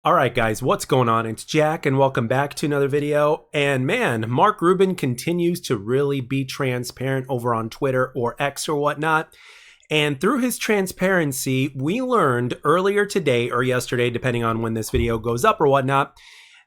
All right, guys, what's going on? It's Jack, and welcome back to another video. And man, Mark Rubin continues to really be transparent over on Twitter or X or whatnot. And through his transparency, we learned earlier today or yesterday, depending on when this video goes up or whatnot,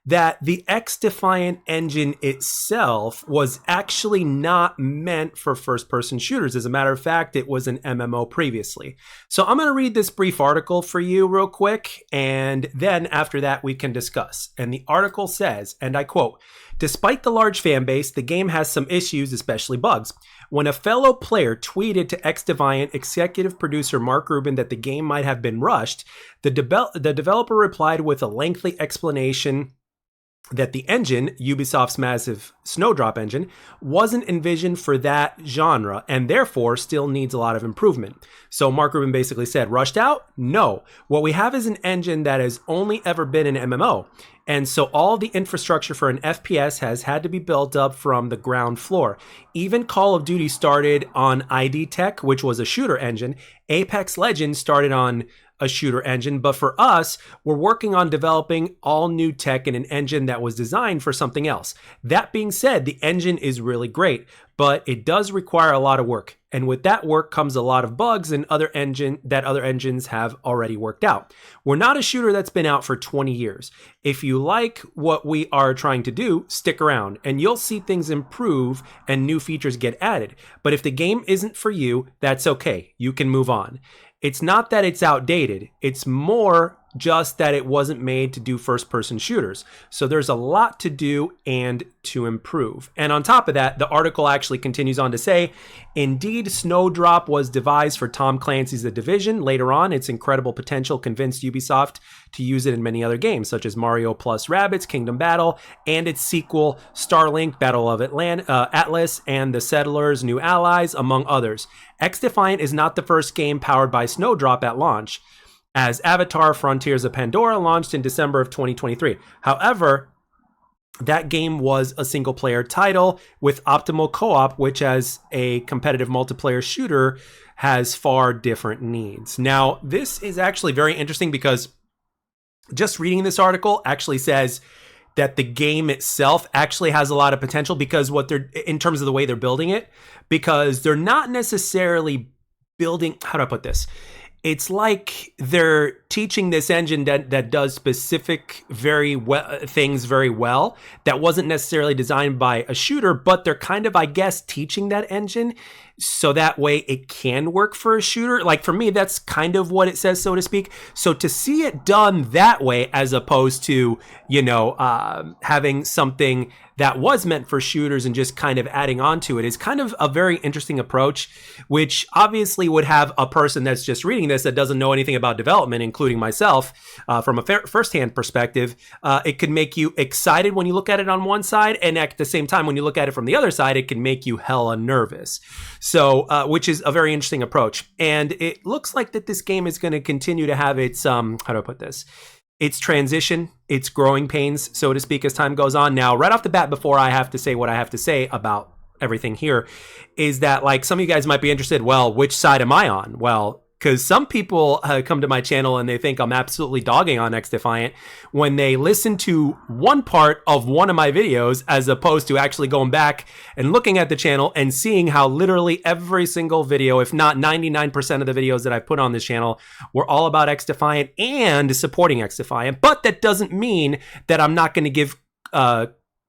that the XDefiant engine itself was actually not meant for first-person shooters. As a matter of fact, it was an MMO previously. So I'm going to read this brief article for you real quick, and then after that we can discuss. And the article says, and I quote, "Despite the large fan base, the game has some issues, especially bugs. When a fellow player tweeted to XDefiant executive producer Mark Rubin that the game might have been rushed, the developer replied with a lengthy explanation that the engine, Ubisoft's massive Snowdrop engine, wasn't envisioned for that genre and therefore still needs a lot of improvement." So Mark Rubin basically said, rushed out? No. What we have is an engine that has only ever been an MMO. And so all the infrastructure for an FPS has had to be built up from the ground floor. Even Call of Duty started on ID Tech, which was a shooter engine. Apex Legends started on a shooter engine, but for us, we're working on developing all new tech in an engine that was designed for something else. That being said, the engine is really great, but it does require a lot of work. And with that work comes a lot of bugs and other engines have already worked out. We're not a shooter that's been out for 20 years. If you like what we are trying to do, stick around and you'll see things improve and new features get added. But if the game isn't for you, that's okay. You can move on. It's not that it's outdated. It's more just that it wasn't made to do first-person shooters. So there's a lot to do and to improve. And on top of that, the article actually continues on to say, indeed, Snowdrop was devised for Tom Clancy's The Division. Later on, its incredible potential convinced Ubisoft to use it in many other games, such as Mario plus Rabbids, Kingdom Battle, and its sequel, Starlink, Battle of Atlas, and The Settlers, New Allies, among others. XDefiant is not the first game powered by Snowdrop at launch, as Avatar: Frontiers of Pandora launched in December of 2023. However, that game was a single-player title with optimal co-op, which as a competitive multiplayer shooter has far different needs. Now, this is actually very interesting because just reading this article actually says that the game itself actually has a lot of potential because in terms of the way they're building it, because they're not necessarily building, how do I put this? It's like they're teaching this engine that does specific things very well that wasn't necessarily designed by a shooter, but they're kind of, I guess, teaching that engine so that way it can work for a shooter. Like for me, that's kind of what it says, so to speak. So to see it done that way, as opposed to, having something that was meant for shooters and just kind of adding on to it, is kind of a very interesting approach, which obviously would have a person that's just reading this that doesn't know anything about development, including myself, from a firsthand perspective. It could make you excited when you look at it on one side, and at the same time, when you look at it from the other side, it can make you hella nervous. So, which is a very interesting approach. And it looks like that this game is going to continue to have its, how do I put this? Its transition, its growing pains, so to speak, as time goes on. Now, right off the bat, before I have to say what I have to say about everything here, is that like some of you guys might be interested, well, which side am I on? Well, because some people come to my channel and they think I'm absolutely dogging on XDefiant when they listen to one part of one of my videos, as opposed to actually going back and looking at the channel and seeing how literally every single video, if not 99% of the videos that I've put on this channel, were all about XDefiant and supporting XDefiant. But that doesn't mean that I'm not going to give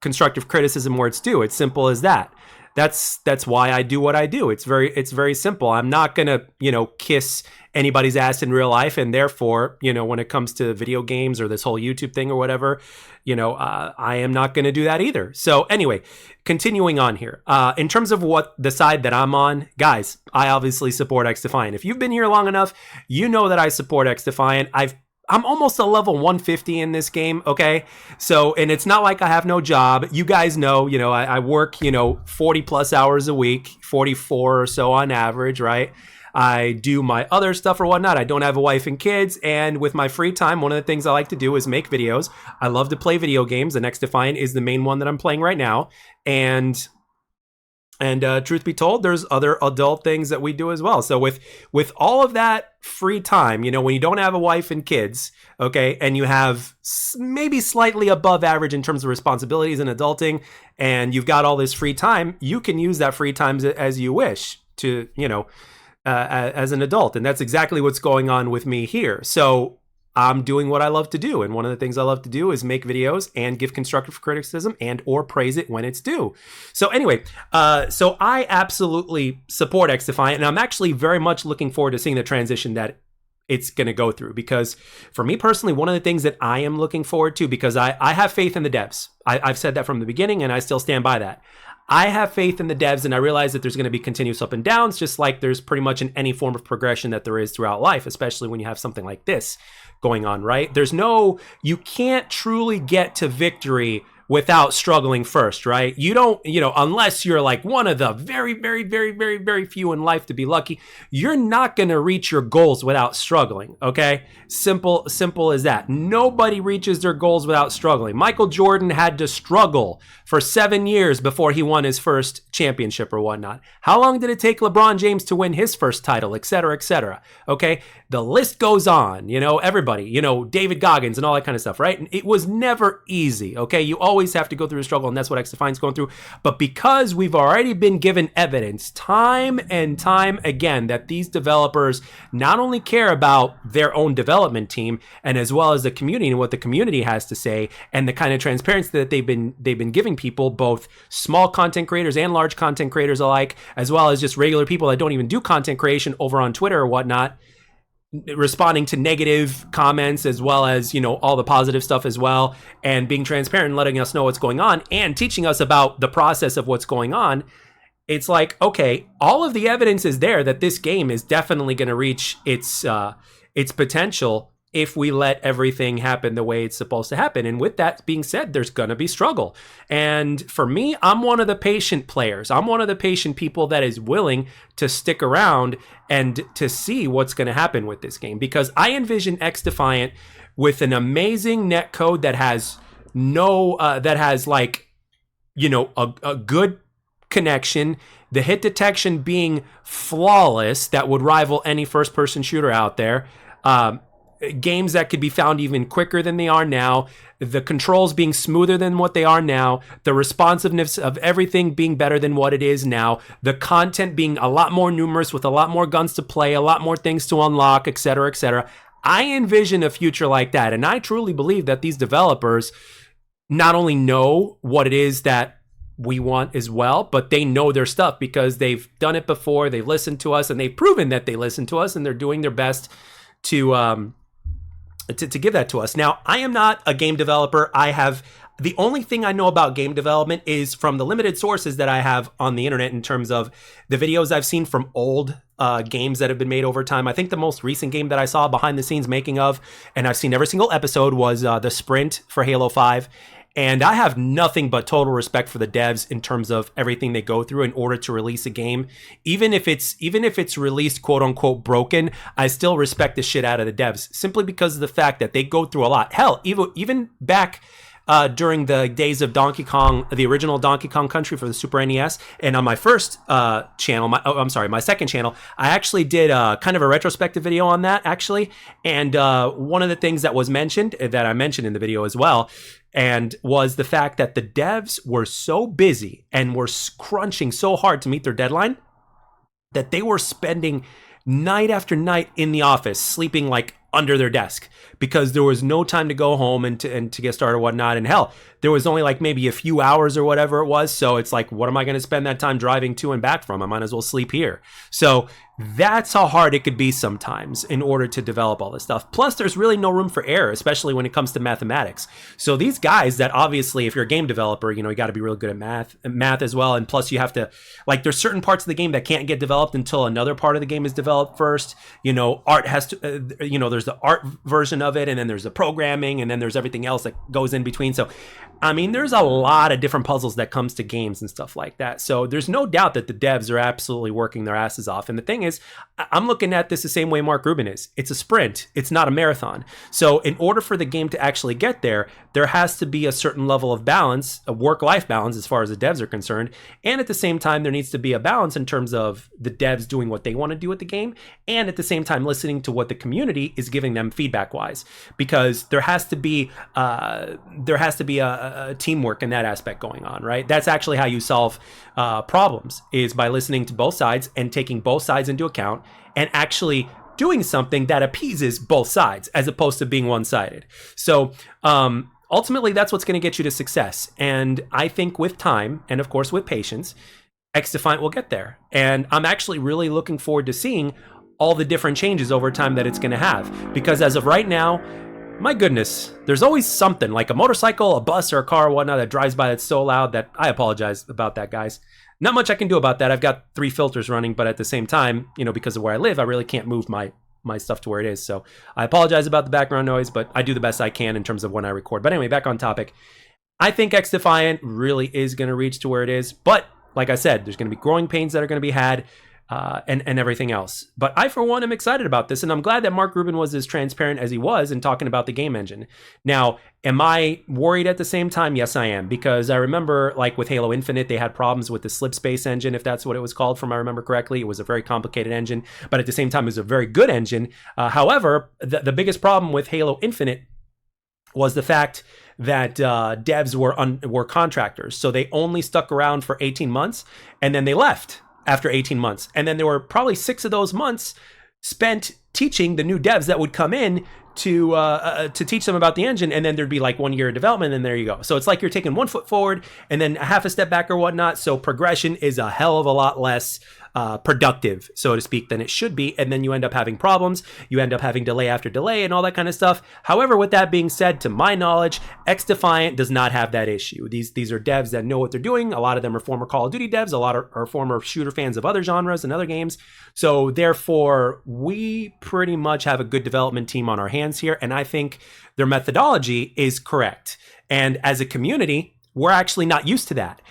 constructive criticism where it's due. It's simple as that. That's why I do what I do. It's very simple. I'm not gonna, kiss anybody's ass in real life, and therefore, when it comes to video games or this whole YouTube thing or whatever, I am not gonna do that either. So anyway, continuing on here. In terms of what the side that I'm on, guys, I obviously support XDefiant. If you've been here long enough, you know that I support XDefiant. I'm almost a level 150 in this game, okay? So, and it's not like I have no job. You guys know, I work, 40 plus hours a week, 44 or so on average, right? I do my other stuff or whatnot. I don't have a wife and kids. And with my free time, one of the things I like to do is make videos. I love to play video games. The XDefiant is the main one that I'm playing right now. And And truth be told, there's other adult things that we do as well. So with all of that free time, you know, when you don't have a wife and kids, okay, and you have maybe slightly above average in terms of responsibilities and adulting, and you've got all this free time, you can use that free time as you wish to, you know, as an adult. And that's exactly what's going on with me here. So I'm doing what I love to do. And one of the things I love to do is make videos and give constructive criticism and or praise it when it's due. So anyway, so I absolutely support XDefiant, and I'm actually very much looking forward to seeing the transition that it's going to go through. Because for me personally, one of the things that I am looking forward to, because I have faith in the devs. I've said that from the beginning, and I still stand by that. I have faith in the devs, and I realize that there's going to be continuous up and downs, just like there's pretty much in any form of progression that there is throughout life, especially when you have something like this going on, right? You can't truly get to victory without struggling first, right? You don't, unless you're like one of the very, very, very, very, very few in life to be lucky, you're not going to reach your goals without struggling, okay? Simple as that. Nobody reaches their goals without struggling. Michael Jordan had to struggle for 7 years before he won his first championship or whatnot. How long did it take LeBron James to win his first title, et cetera, okay? The list goes on, everybody, David Goggins and all that kind of stuff, right? And it was never easy, okay? You always have to go through a struggle, and that's what XDefiant's going through. But because we've already been given evidence time and time again that these developers not only care about their own development team and as well as the community and what the community has to say and the kind of transparency that they've been giving people, both small content creators and large content creators alike, as well as just regular people that don't even do content creation over on Twitter or whatnot, responding to negative comments as well as, all the positive stuff as well, and being transparent and letting us know what's going on and teaching us about the process of what's going on. It's like, okay, all of the evidence is there that this game is definitely going to reach its potential if we let everything happen the way it's supposed to happen. And with that being said, there's going to be struggle. And for me, I'm one of the patient players. I'm one of the patient people that is willing to stick around and to see what's going to happen with this game, because I envision XDefiant with an amazing netcode that has a good connection, the hit detection being flawless that would rival any first-person shooter out there, games that could be found even quicker than they are now, the controls being smoother than what they are now, the responsiveness of everything being better than what it is now, the content being a lot more numerous with a lot more guns to play, a lot more things to unlock, et cetera. I envision a future like that, and I truly believe that these developers not only know what it is that we want as well, but they know their stuff because they've done it before, they've listened to us, and they've proven that they listen to us, and they're doing their best to give that to us. Now, I am not a game developer. The only thing I know about game development is from the limited sources that I have on the internet in terms of the videos I've seen from old games that have been made over time. I think the most recent game that I saw behind the scenes making of, and I've seen every single episode, was the Sprint for Halo 5. And I have nothing but total respect for the devs in terms of everything they go through in order to release a game. Even if it's released quote unquote broken, I still respect the shit out of the devs simply because of the fact that they go through a lot. Hell, even back during the days of Donkey Kong, the original Donkey Kong Country for the Super NES, and on my first channel, my second channel, I actually did kind of a retrospective video on that actually. And one of the things that was mentioned, that I mentioned in the video as well, and was the fact that the devs were so busy and were crunching so hard to meet their deadline that they were spending night after night in the office, sleeping like under their desk, because there was no time to go home and to get started or whatnot. And hell, there was only like maybe a few hours or whatever it was. So it's like, what am I going to spend that time driving to and back from? I might as well sleep here. So that's how hard it could be sometimes in order to develop all this stuff. Plus, there's really no room for error, especially when it comes to mathematics. So these guys that obviously, if you're a game developer, you got to be real good at math as well. And plus you have to, like, there's certain parts of the game that can't get developed until another part of the game is developed first. Art has to, there's the art version of it, and then there's the programming, and then there's everything else that goes in between. So I mean, there's a lot of different puzzles that comes to games and stuff like that. So there's no doubt that the devs are absolutely working their asses off. And the thing is, I'm looking at this the same way Mark Rubin is. It's a sprint. It's not a marathon. So in order for the game to actually get there, there has to be a certain level of balance, a work-life balance as far as the devs are concerned. And at the same time, there needs to be a balance in terms of the devs doing what they want to do with the game, and at the same time listening to what the community is giving them feedback-wise. Because there has to be a teamwork in that aspect going on, right? That's actually how you solve problems, is by listening to both sides and taking both sides into account and actually doing something that appeases both sides as opposed to being one-sided. So ultimately, that's what's going to get you to success. And I think with time and, of course, with patience, XDefiant will get there. And I'm actually really looking forward to seeing all the different changes over time that it's going to have. Because as of right now, my goodness, there's always something like a motorcycle, a bus, or a car or whatnot that drives by that's so loud that I apologize about that, guys. Not much I can do about that. I've got 3 filters running, but at the same time, you know, because of where I live, I really can't move my stuff to where it is. So I apologize about the background noise, but I do the best I can in terms of when I record. But anyway, back on topic. I think XDefiant really is going to reach to where it is. But like I said, there's going to be growing pains that are going to be had. And everything else. But I, for one, am excited about this, and I'm glad that Mark Rubin was as transparent as he was in talking about the game engine. Now, am I worried at the same time? Yes, I am, because I remember, like with Halo Infinite, they had problems with the slip space engine, if that's what it was called, from I remember correctly. It was a very complicated engine, but at the same time, it was a very good engine. However, the biggest problem with Halo Infinite was the fact that devs were contractors, so they only stuck around for 18 months, and then they left after 18 months. And then there were probably 6 of those months spent teaching the new devs that would come in to teach them about the engine. And then there'd be like 1 year of development, and there you go. So it's like you're taking 1 foot forward and then a half a step back or whatnot. So progression is a hell of a lot less productive, so to speak, than it should be. And then you end up having problems. You end up having delay after delay and all that kind of stuff. However, with that being said, to my knowledge, XDefiant does not have that issue. These are devs that know what they're doing. A lot of them are former Call of Duty devs. A lot are former shooter fans of other genres and other games. So therefore, we pretty much have a good development team on our hands here. And I think their methodology is correct. And as a community, we're actually not used to that.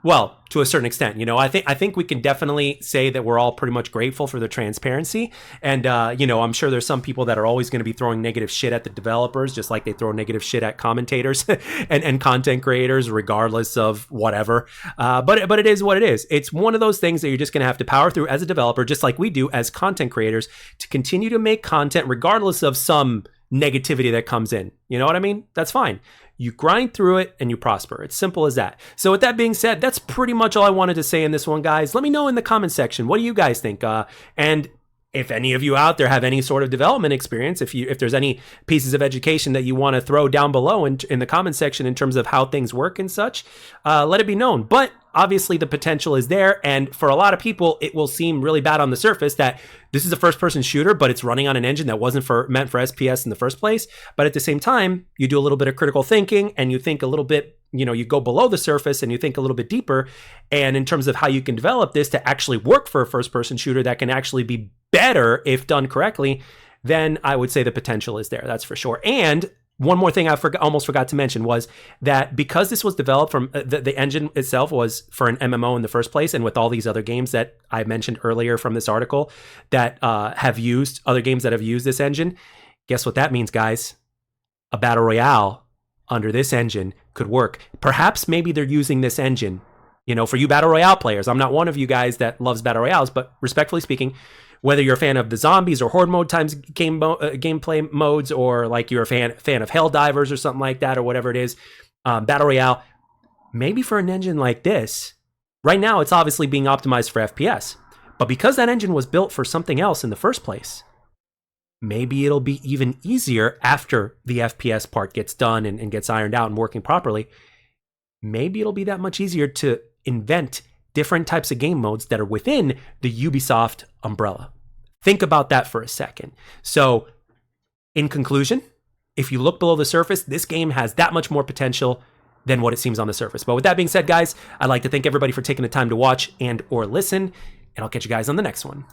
Well, to a certain extent, you know, I think we can definitely say that we're all pretty much grateful for the transparency. And, you know, I'm sure there's some people that are always going to be throwing negative shit at the developers, just like they throw negative shit at commentators and content creators, regardless of whatever. But it is what it is. It's one of those things that you're just going to have to power through as a developer, just like we do as content creators, to continue to make content regardless of some negativity that comes in. You know what I mean? That's fine. You grind through it and you prosper. It's simple as that. So with that being said, that's pretty much all I wanted to say in this one, guys. Let me know in the comment section. What do you guys think? And if any of you out there have any sort of development experience, if there's any pieces of education that you want to throw down below in the comment section in terms of how things work and such, let it be known. But obviously the potential is there, and for a lot of people, it will seem really bad on the surface that this is a first-person shooter, but it's running on an engine that wasn't meant for FPS in the first place. But at the same time, you do a little bit of critical thinking, and you think a little bit, you know, you go below the surface and you think a little bit deeper, and in terms of how you can develop this to actually work for a first-person shooter that can actually be better if done correctly, then I would say the potential is there. That's for sure. And one more thing I almost forgot to mention was that because this was developed from the engine itself was for an MMO in the first place, and with all these other games that I mentioned earlier from this article that have used other games that have used this engine, guess what that means, guys? A battle royale under this engine could work. Perhaps maybe they're using this engine, you know, for you battle royale players. I'm not one of you guys that loves battle royales, but respectfully speaking, whether you're a fan of the zombies or horde mode times gameplay modes, or like you're a fan of Helldivers or something like that, or whatever it is, battle royale, maybe for an engine like this, right now it's obviously being optimized for FPS, but because that engine was built for something else in the first place, maybe it'll be even easier after the FPS part gets done and gets ironed out and working properly. Maybe it'll be that much easier to invent different types of game modes that are within the Ubisoft umbrella. Think about that for a second. So, in conclusion, if you look below the surface, this game has that much more potential than what it seems on the surface. But with that being said, guys, I'd like to thank everybody for taking the time to watch and or listen, and I'll catch you guys on the next one.